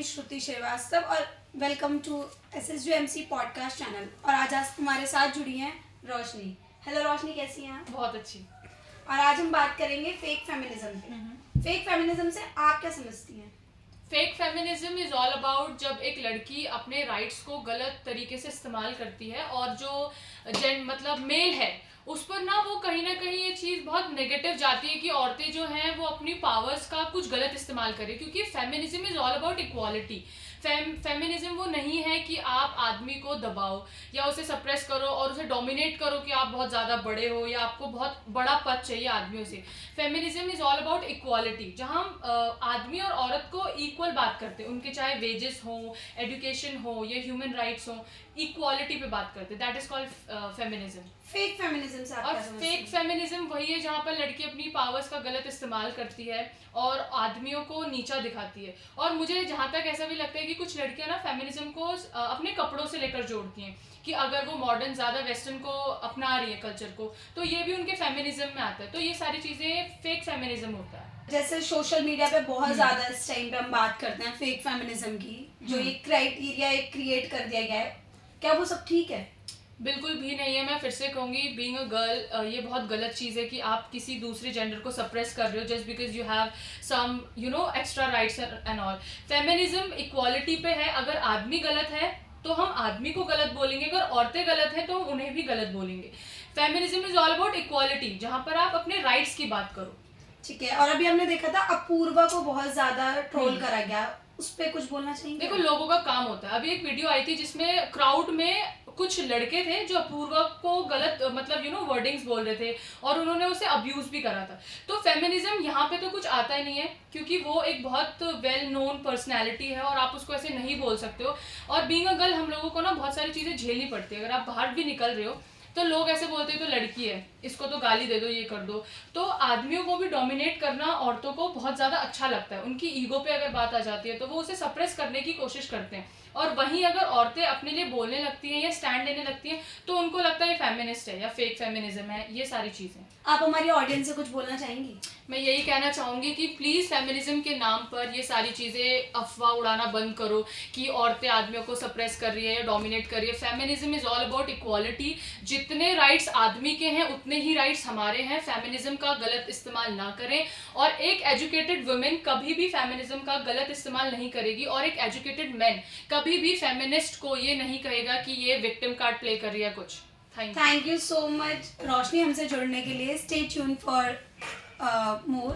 श्रुति श्रीवास्तव और welcome to SSUMC podcast channel. और आज हमारे साथ जुड़ी हैं रोशनी। हेलो रोशनी, कैसी हैं आप? बहुत अच्छी। और आज हम बात करेंगे फेक फेमिनिज्म पे। फेक फेमिनिज्म से आप क्या समझती हैं? Fake feminism is all about जब एक लड़की अपने राइट्स को गलत तरीके से इस्तेमाल करती है और जो मतलब मेल है उस पर ना कहीं ये चीज़ बहुत नेगेटिव जाती है कि औरतें जो हैं वो अपनी पावर्स का कुछ गलत इस्तेमाल करें, क्योंकि feminism is all about equality. Feminism वो नहीं है कि आप आदमी को दबाओ या उसे सप्रेस करो और उसे डोमिनेट करो कि आप बहुत ज़्यादा बड़े हो या आपको बहुत बड़ा पद चाहिए आदमियों से। Feminism is all about equality, जहाँ हम आदमी और औरत को इक्वल बात करते हैं, उनके चाहे वेजेस हो, एजुकेशन हो या ह्यूमन राइट्स हो, इक्वालिटी पे बात करते हैं। That is called feminism. Fake feminism से आप और क्या समझती फेक हैं? फेमिनिज्म वही है जहाँ पर लड़की अपनी पावर्स का गलत इस्तेमाल करती है और आदमियों को नीचा दिखाती है। और मुझे जहाँ तक ऐसा भी लगता है कि कुछ लड़कियां ना फेमिनिज्म को अपने कपड़ों से लेकर जोड़ती हैं कि अगर वो मॉडर्न ज़्यादा वेस्टर्न को अपना रही है कल्चर को, तो ये भी उनके फेमिनिज्म में आता है। तो ये सारी चीज़ें फेक फेमिनिज्म होता है। जैसे सोशल मीडिया पे बहुत ज्यादा इस टाइम पे हम बात करते हैं फेक फेमिनिज्म की, जो एक क्राइटेरिया एक क्रिएट कर दिया गया है, क्या वो सब ठीक है? बिल्कुल भी नहीं है। मैं फिर से कहूँगी, बीइंग अ गर्ल ये बहुत गलत चीज़ है कि आप किसी दूसरे जेंडर को सप्रेस कर रहे हो just because you have some extra rights and all. Feminism equality पे है। अगर आदमी गलत है तो हम आदमी को गलत बोलेंगे, अगर औरतें गलत हैं तो हम उन्हें भी गलत बोलेंगे। Feminism is all about equality, जहाँ पर आप अपने राइट्स की बात करो। ठीक है। और अभी हमने देखा था अपूर्वा को बहुत ज्यादा ट्रोल करा गया, उस पे कुछ बोलना चाहेंगे? देखो, लोगों का काम होता है। अभी एक वीडियो आई थी जिसमें क्राउड में कुछ लड़के थे जो अपूर्वा को गलत वर्डिंग्स बोल रहे थे और उन्होंने उसे अब्यूज भी करा था। तो फेमिनिज्म यहाँ पे तो कुछ आता ही नहीं है, क्योंकि वो एक बहुत वेल नोन पर्सनैलिटी है और आप उसको ऐसे नहीं बोल सकते हो। और बीइंग अ गर्ल हम लोगों को ना बहुत सारी चीज़ें झेलनी पड़ती है। अगर आप बाहर भी निकल रहे हो तो लोग ऐसे बोलते हैं तो लड़की है, इसको तो गाली दे दो, ये कर दो। तो आदमियों को भी डोमिनेट करना औरतों को बहुत ज़्यादा अच्छा लगता है। उनकी ईगो पे अगर बात आ जाती है तो वो उसे सप्रेस करने की कोशिश करते हैं। और वहीं अगर औरतें अपने लिए बोलने लगती हैं या स्टैंड लेने लगती हैं तो उनको लगता है फेमिनिस्ट है या फेक फेमिनिज्म है। ये सारी चीज़ें। आप हमारी ऑडियंस से कुछ बोलना चाहेंगी? मैं यही कहना चाहूँगी कि प्लीज़ फेमिनिज्म के नाम पर ये सारी चीज़ें अफवाह उड़ाना बंद करो कि औरतें आदमियों को सप्रेस कर रही है या डोमिनेट कर रही है। Feminism is all about equality. जितने राइट्स आदमी के हैं उतने ही राइट्स हमारे हैं। फेमिनिज्म का गलत इस्तेमाल ना करें। और एक एजुकेटेड वुमेन कभी भी फेमिनिज्म का गलत इस्तेमाल नहीं करेगी, और एक एजुकेटेड मैन कभी भी फेमिनिस्ट को ये नहीं कहेगा कि ये विक्टिम कार्ड प्ले कर रही है कुछ। थैंक यू सो मच रोशनी हमसे जुड़ने के लिए। Stay tune for more